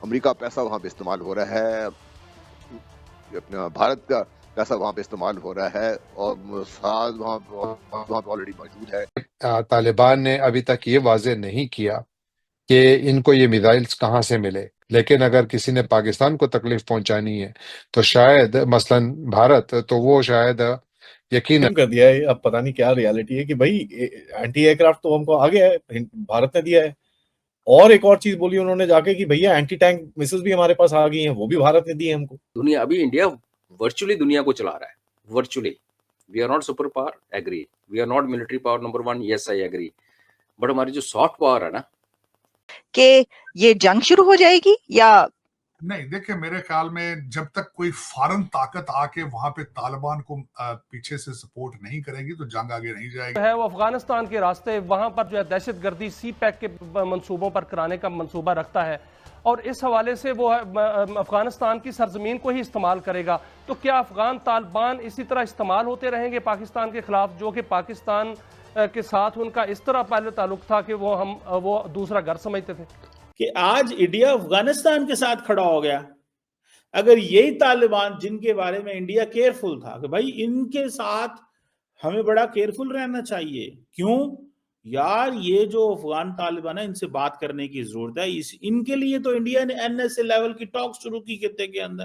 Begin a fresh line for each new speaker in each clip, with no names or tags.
America पैसा वहाँ पे इस्तेमाल हो रहा है, अपना भारत का पैसा वहाँ पे इस्तेमाल हो रहा है और मोसाद वहाँ पे ऑलरेडी मौजूद है।
तालिबान ने अभी तक ये वाज़ेह नहीं किया कि इनको ये मिसाइल्स कहाँ से मिले, लेकिन अगर किसी ने पाकिस्तान को तकलीफ पहुंचानी है तो शायद मसलन भारत, तो वो शायद यकीन
कर दिया है। अब पता नहीं क्या रियलिटी है कि भाई एंटी एयरक्राफ्ट तो हमको आ गया है, भारत ने दिया है। और एक और चीज बोली उन्होंने जाके कि भैया एंटी टैंक मिसाइल्स भी हमारे पास आ गई हैं, वो भी भारत ने दी है हमको।
दुनिया अभी इंडिया वर्चुअली दुनिया को चला रहा है, virtually. We are not super power, agree. We are not military power number 1, yes I agree. But हमारी जो सॉफ्ट पावर है ना,
कि ये जंग शुरू हो जाएगी या
नहीं? देखिए, मेरे ख्याल में जब तक कोई फॉरेन ताकत आके वहां पे तालिबान को पीछे से सपोर्ट नहीं करेगी तो जंग आगे नहीं जाएगी।
है वो अफगानिस्तान के रास्ते वहां पर जो है दहशतगर्दी सी पैक के मंसूबों पर कराने का मंसूबा रखता है और इस हवाले से वो अफगानिस्तान की सरजमीन को ही इस्तेमाल करेगा। तो क्या अफगान तालिबान इसी तरह इस्तेमाल होते रहेंगे पाकिस्तान के खिलाफ, जो कि पाकिस्तान के साथ उनका इस तरह पहले ताल्लुक था कि वो दूसरा घर समझते थे
कि आज इंडिया अफगानिस्तान के साथ खड़ा हो गया। अगर यही तालिबान जिनके बारे में इंडिया केयरफुल था कि भाई इनके साथ हमें बड़ा केयरफुल रहना चाहिए, क्यों यार, ये जो अफगान तालिबान है इनसे बात करने की जरूरत है। इनके लिए तो इंडिया ने NSA लेवल की टॉक शुरू की खित्ते के अंदर।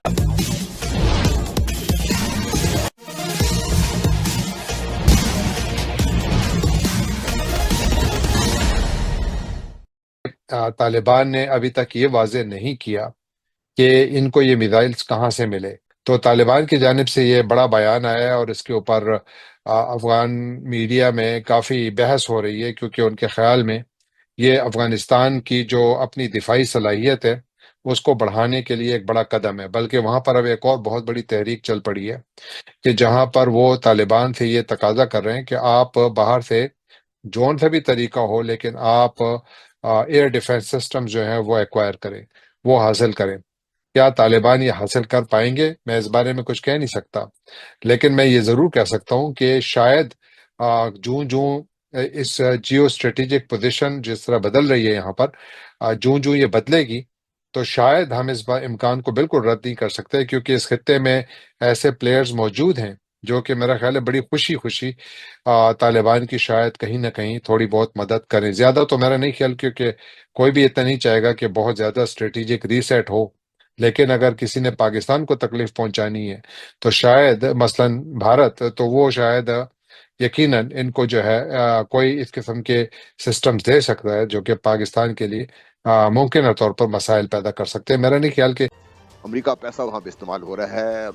तालिबान ने अभी तक ये वाज़ेह नहीं किया कि इनको ये मिसाइल्स कहाँ से मिले। तो तालिबान की जानिब से ये बड़ा बयान आया है और इसके ऊपर अफगान मीडिया में काफ़ी बहस हो रही है, क्योंकि उनके ख्याल में ये अफगानिस्तान की जो अपनी दिफाई सलाहियत है उसको बढ़ाने के लिए एक बड़ा कदम है। बल्कि वहाँ पर अब एक और बहुत बड़ी तहरीक चल पड़ी है कि जहाँ पर वो तालिबान से ये तकाजा कर रहे हैं कि आप बाहर से जौन सा भी तरीका हो, लेकिन आप एयर डिफेंस सिस्टम जो है वो एक्वायर करें, वो हासिल करें। क्या तालिबान ये हासिल कर पाएंगे, मैं इस बारे में कुछ कह नहीं सकता, लेकिन मैं ये ज़रूर कह सकता हूँ कि शायद जूं जूं इस जियो स्ट्रेटेजिक पोजिशन जिस तरह बदल रही है यहाँ पर, जूं जूं ये बदलेगी तो शायद हम इस बार इम्कान को बिल्कुल रद्द नहीं कर सकते, क्योंकि इस खित्ते में ऐसे प्लेयर्स मौजूद हैं जो कि मेरा ख्याल है बड़ी खुशी खुशी तालिबान की शायद कहीं ना कहीं थोड़ी बहुत मदद करें। ज़्यादा तो मेरा नहीं ख्याल, क्योंकि कोई भी इतना नहीं चाहेगा कि बहुत ज़्यादा स्ट्रेटेजिक रीसेट हो, लेकिन अगर किसी ने पाकिस्तान को तकलीफ पहुंचानी है तो शायद मसलन भारत, तो वो शायद यकीनन इनको जो है कोई इस किस्म के सिस्टम्स दे सकता है जो कि पाकिस्तान के लिए मुमकिन तौर पर मसाइल पैदा कर सकते हैं। मेरा नहीं ख्याल कि
अमेरिका पैसा वहाँ पे इस्तेमाल हो रहा है,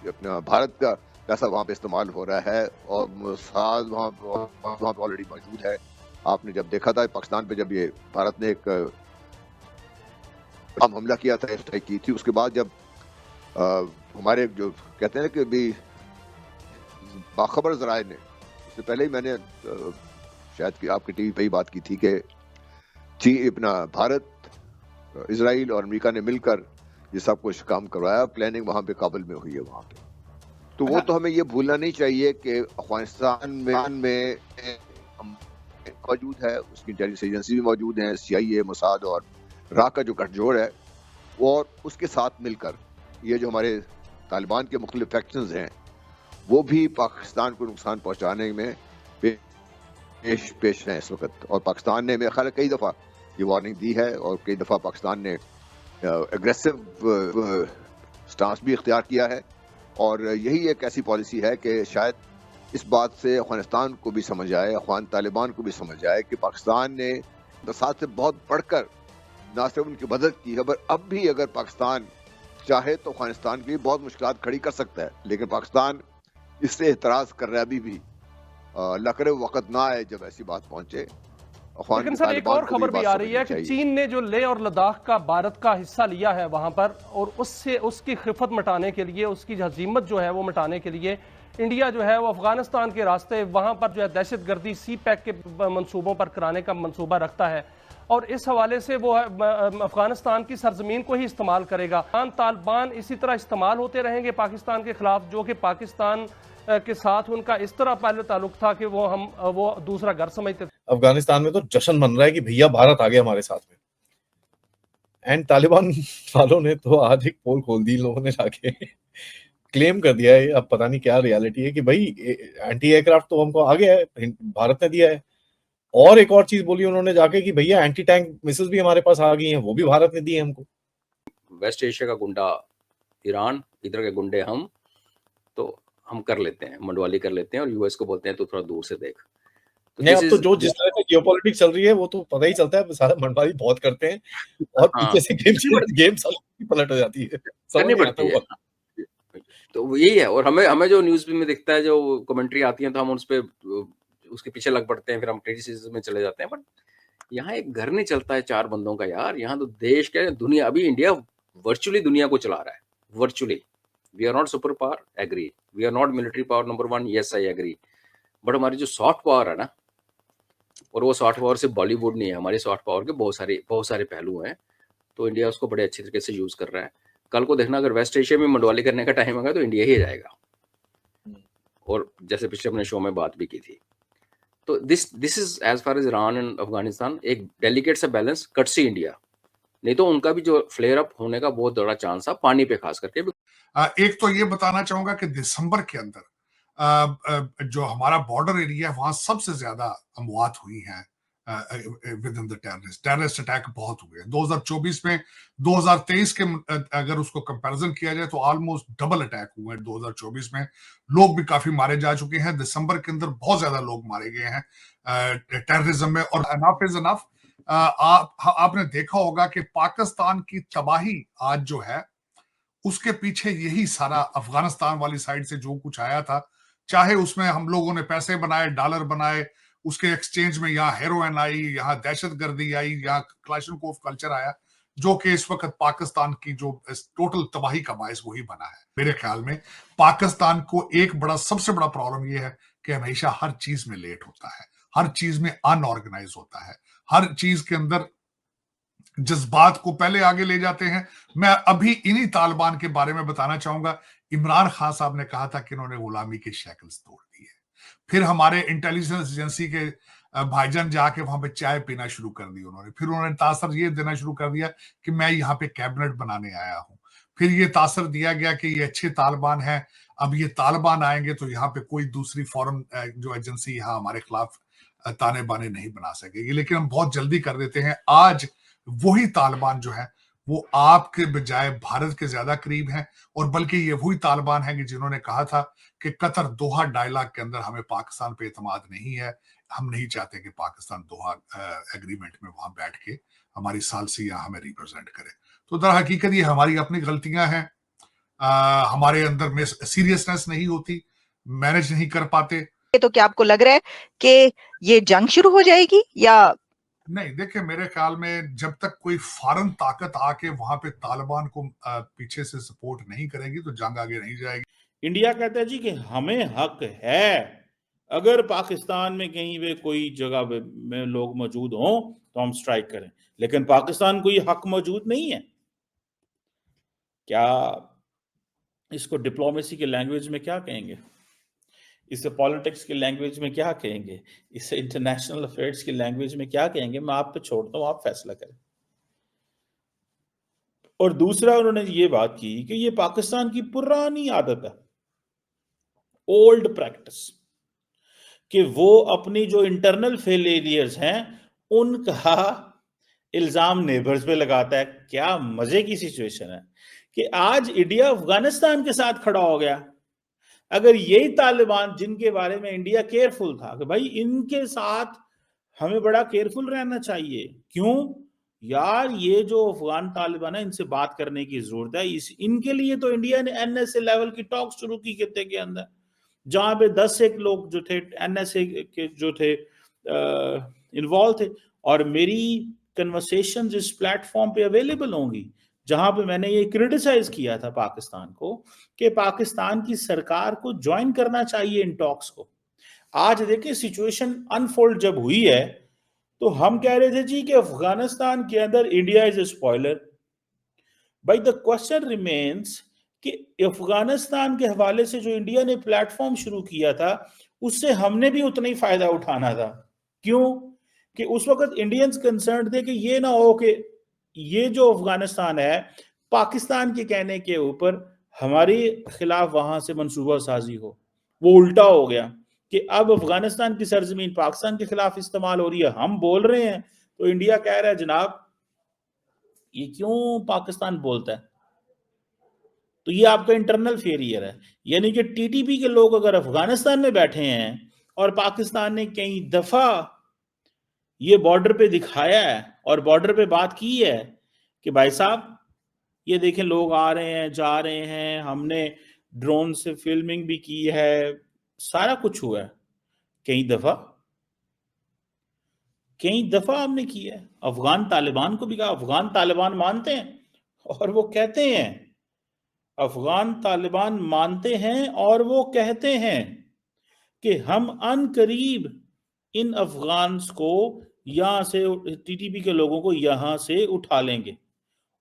अपना भारत का पैसा वहाँ पे इस्तेमाल हो रहा है और मोसाद वहाँ पे ऑलरेडी मौजूद है। आपने जब देखा था पाकिस्तान पे, जब ये भारत ने एक हमला किया था, स्ट्राइक की थी, उसके बाद जब हमारे जो कहते हैं कि भी बाखबर जराए ने, उससे पहले ही मैंने शायद कि आपकी टीवी पे ही बात की थी कि अपना भारत, इजराइल और अमेरिका ने मिलकर ये सब कुछ काम करवाया। प्लानिंग वहां पे काबुल में हुई है वहां पे। तो वो तो हमें ये भूलना नहीं चाहिए कि अफगानिस्तान में मौजूद है, उसकी इंटेलिजेंस एजेंसी भी मौजूद है, CIA, मोसाद और राह का जो गठजोड़ है, और उसके साथ मिलकर ये जो हमारे तालिबान के मुख्तलिफ फैक्शंस हैं वो भी पाकिस्तान को नुकसान पहुंचाने में पेश हैं इस वक्त। और पाकिस्तान ने मेरे ख्याल कई दफ़ा ये वार्निंग दी है और कई दफ़ा पाकिस्तान ने एग्रेसिव स्टांस भी इख्तियार किया है। और यही एक ऐसी पॉलिसी है कि शायद इस बात से अफगानिस्तान को भी समझ आए, अफगान तालिबान को भी समझ आए कि पाकिस्तान ने साथ से बहुत बढ़कर ना सिर्फ उनकी मदद की है, पर अब भी अगर पाकिस्तान चाहे तो अफगानिस्तान की बहुत मुश्किलात खड़ी कर सकता है। लेकिन पाकिस्तान इससे एतराज कर रहा है अभी भी। अल्लाह करे वक्त ना आए जब ऐसी बात पहुंचे।
लेकिन सर एक और खबर भी आ रही है कि चीन ने जो लेह और लद्दाख का भारत का हिस्सा लिया है वहां पर, और उससे उसकी खिफत मिटाने के लिए, उसकी हजीमत जो है वो मिटाने के लिए इंडिया जो है वो अफगानिस्तान के रास्ते वहां पर जो है दहशतगर्दी सी पैक के मंसूबों पर कराने का मंसूबा रखता है और इस हवाले से वो अफगानिस्तान की सरजमीन को ही इस्तेमाल करेगा। तालिबान इसी तरह इस्तेमाल होते रहेंगे पाकिस्तान के खिलाफ, जो कि पाकिस्तान के साथ उनका इस तरह पहले ताल्लुक था कि वो दूसरा घर समझते थे।
अफगानिस्तान में तो जश्न मन रहा है कि भैया भारत आ गया हमारे साथ में। एंड तालिबान वालों ने तो आज एक पोल खोल दी लोगों ने जाके क्लेम कर दिया है, अब पता नहीं क्या रियलिटी है, कि भाई एंटी एयरक्राफ्ट तो हमको आ गया है, भारत ने दिया है। और एक और चीज बोली उन्होंने जाके कि भैया एंटी टैंक मिसाइल्स भी हमारे पास आ गई हैं, वो भी भारत ने दी है हमको।
वेस्ट एशिया का गुंडा ईरान, इधर के गुंडे हम, तो हम कर लेते हैं, मंडवाली कर लेते हैं, और यूएस को बोलते हैं तो थोड़ा दूर से देख। तो
नहीं, अब तो जो जिस तरह से जियोपॉलिटिक्स चल रही है वो तो पता ही चलता है, सारा मंडवाली बहुत करते हैं और पीछे से गेम पलट हो जाती है,
करनी पड़ती है। तो यही है, और हमें जो न्यूज में दिखता है, जो कमेंट्री आती है, तो हम उस पर उसके पीछे लग पड़ते हैं, फिर हम क्रिटिसिज्म में चले जाते हैं। बट यहाँ एक घर नहीं चलता है 4 बंदों का यार, यहाँ तो देश क्या दुनिया, अभी इंडिया वर्चुअली दुनिया को चला रहा है, virtually. We are not super power, agree. We are not military power number 1, yes I agree. But हमारी जो सॉफ्ट पावर है ना, और वो सॉफ्ट पावर सिर्फ बॉलीवुड नहीं है, हमारी सॉफ्ट पावर के बहुत सारे पहलू हैं, तो इंडिया उसको बड़े अच्छे तरीके से यूज कर रहा है। कल को देखना, अगर वेस्ट एशिया में मंडवाली करने का टाइम होगा तो इंडिया ही जाएगा, और जैसे पिछले अपने शो में बात भी की थी। तो this is as far as Iran and Afghanistan, एक डेलिकेट सा बैलेंस कटसी इंडिया, नहीं तो उनका भी जो फ्लेयर अप होने का बहुत बड़ा चांस था पानी पे खास करके।
एक तो ये बताना चाहूंगा कि दिसंबर के अंदर जो हमारा बॉर्डर एरिया है वहां सबसे ज्यादा अमवात हुई हैं with in the terrorist attack बहुत हुए हैं 2024 में। 2023 के अगर उसको कंपैरिजन किया जाए तो ऑलमोस्ट डबल अटैक हुए हैं 2024 में। लोग भी काफी मारे जा चुके हैं। दिसंबर के अंदर बहुत ज्यादा लोग मारे गए हैं टेररिज्म में। और एनफ इज एनफ। आपने देखा होगा कि पाकिस्तान की तबाही आज जो है उसके पीछे यही सारा अफगानिस्तान वाली साइड से जो कुछ आया था, चाहे उसमें हम लोगों ने पैसे बनाए, डॉलर बनाए, उसके एक्सचेंज में यहाँ हेरोइन आई, यहाँ दहशतगर्दी आई, यहाँ क्लाशनकोव कल्चर आया, जो कि इस वक्त पाकिस्तान की जो टोटल तबाही का बायस वही बना है। मेरे ख्याल में पाकिस्तान को एक सबसे बड़ा प्रॉब्लम यह है कि हमेशा हर चीज में लेट होता है, हर चीज में अनऑर्गेनाइज होता है, हर चीज के अंदर जज्बात को पहले आगे ले जाते हैं। मैं अभी इन्हीं तालिबान के बारे में बताना चाहूंगा। इमरान खान साहब ने कहा था कि इन्होंने गुलामी के शैकल्स तोड़ दिए। फिर हमारे इंटेलिजेंस एजेंसी के भाईजान जाके वहां पे चाय पीना शुरू कर दी उन्होंने। फिर उन्होंने तासर ये देना शुरू कर दिया कि मैं यहाँ पे कैबिनेट बनाने आया हूं। फिर ये तासर दिया गया कि ये अच्छे तालिबान हैं, अब ये तालिबान आएंगे तो यहाँ पे कोई दूसरी फॉरेन जो एजेंसी यहाँ हमारे खिलाफ ताने बाने नहीं बना सकेगी। लेकिन हम बहुत जल्दी कर देते हैं। आज वही तालिबान जो है वो आपके बजाय भारत के ज्यादा करीब हैं, और बल्कि ये वही तालिबान है कि जिन्होंने कहा था कि कतर दोहा डायलॉग के अंदर हमें पाकिस्तान पे एतमाद नहीं है, हम नहीं चाहते कि पाकिस्तान दोहा एग्रीमेंट में वहां बैठ के हमारी सालसिया हमें रिप्रेजेंट करे। तो दर हकीकत ये हमारी अपनी गलतियां हैं। हमारे अंदर में सीरियसनेस नहीं होती, मैनेज नहीं कर पाते।
तो क्या आपको लग रहा है कि ये जंग शुरू हो जाएगी या
नहीं? देखिए, मेरे ख्याल में जब तक कोई फॉरेन ताकत आके वहां पे तालिबान को पीछे से सपोर्ट नहीं करेगी तो जंग आगे नहीं जाएगी।
इंडिया कहता है जी कि हमें हक है, अगर पाकिस्तान में कहीं पे कोई जगह में लोग मौजूद हों तो हम स्ट्राइक करें, लेकिन पाकिस्तान को ये हक मौजूद नहीं है। क्या इसको डिप्लोमेसी की लैंग्वेज में क्या कहेंगे? इसे पॉलिटिक्स की लैंग्वेज में क्या कहेंगे? इसे इंटरनेशनल अफेयर्स की लैंग्वेज में क्या कहेंगे? मैं आप पे छोड़ता हूं, आप फैसला करें। और दूसरा, उन्होंने ये बात की कि ये पाकिस्तान की पुरानी आदत है, ओल्ड प्रैक्टिस, कि वो अपनी जो इंटरनल फेलियर्स हैं उनका इल्जाम नेबर्स पे लगाता है। क्या मजे की सिचुएशन है कि आज इंडिया अफगानिस्तान के साथ खड़ा हो गया। अगर यही तालिबान जिनके बारे में इंडिया केयरफुल था कि भाई इनके साथ हमें बड़ा केयरफुल रहना चाहिए, क्यों यार, ये जो अफगान तालिबान है इनसे बात करने की जरूरत है। इनके लिए तो इंडिया ने एनएसए लेवल की टॉक शुरू की खित्ते के अंदर, जहां पे 10 एक लोग जो थे एनएसए के जो थे इन्वॉल्व थे, और मेरी कन्वर्सेशंस इस प्लेटफॉर्म पे अवेलेबल होंगी जहां पे मैंने ये क्रिटिसाइज किया था पाकिस्तान को कि पाकिस्तान की सरकार को ज्वाइन करना चाहिए इन टॉक्स को। आज देखिए सिचुएशन अनफोल्ड जब हुई है तो हम कह रहे थे जी कि अफगानिस्तान के अंदर इंडिया इज ए स्पॉइलर। भाई द क्वेश्चन रिमेन्स कि अफगानिस्तान के हवाले से जो इंडिया ने प्लेटफॉर्म शुरू किया था उससे हमने भी उतना ही फायदा उठाना था। क्यों कि उस वक्त इंडियंस कंसर्न थे कि ये ना हो कि ये जो अफगानिस्तान है, पाकिस्तान के कहने के ऊपर हमारे खिलाफ वहां से मंसूबा साजी हो, वो उल्टा हो गया कि अब अफगानिस्तान की सरजमीन पाकिस्तान के खिलाफ इस्तेमाल हो रही है। हम बोल रहे हैं तो इंडिया कह रहा है जनाब ये क्यों पाकिस्तान बोलता है? तो ये आपका इंटरनल फेलियर है। यानी कि टीटीपी के लोग अगर अफगानिस्तान में बैठे हैं और पाकिस्तान ने कई दफा ये बॉर्डर पे दिखाया है और बॉर्डर पे बात की है कि भाई साहब ये देखें लोग आ रहे हैं जा रहे हैं, हमने ड्रोन से फिल्मिंग भी की है, सारा कुछ हुआ है, कई दफा हमने किया है। अफगान तालिबान को भी कहा, अफगान तालिबान मानते हैं और वो कहते हैं, अफगान तालिबान मानते हैं और वो कहते हैं कि हम अनकरीब इन अफगान्स को यहां से, टीटीपी के लोगों को यहां से उठा लेंगे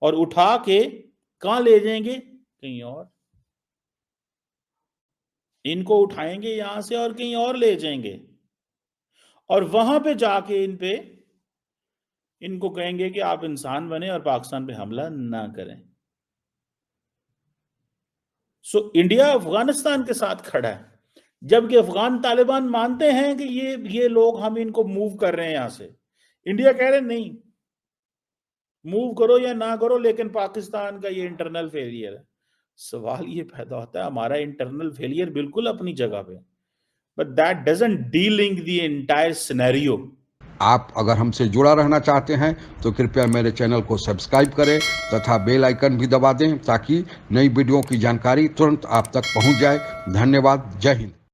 और उठा के कहां ले जाएंगे? कहीं और। इनको उठाएंगे यहां से और कहीं और ले जाएंगे और वहां पे जाके इनको कहेंगे कि आप इंसान बने और पाकिस्तान पे हमला ना करें। सो इंडिया अफगानिस्तान के साथ खड़ा है, जबकि अफगान तालिबान मानते हैं कि ये लोग, हम इनको मूव कर रहे हैं यहां से। इंडिया कह रहे नहीं, मूव करो या ना करो, लेकिन पाकिस्तान का ये इंटरनल फेलियर है। सवाल ये पैदा होता है, हमारा इंटरनल फेलियर बिल्कुल अपनी जगह पे, but that doesn't delink the entire scenario.
आप अगर हमसे जुड़ा रहना चाहते हैं तो कृपया मेरे चैनल को सब्सक्राइब करें तथा बेल आइकन भी दबा दें ताकि नई वीडियो की जानकारी तुरंत आप तक पहुंच जाए। धन्यवाद। जय हिंद।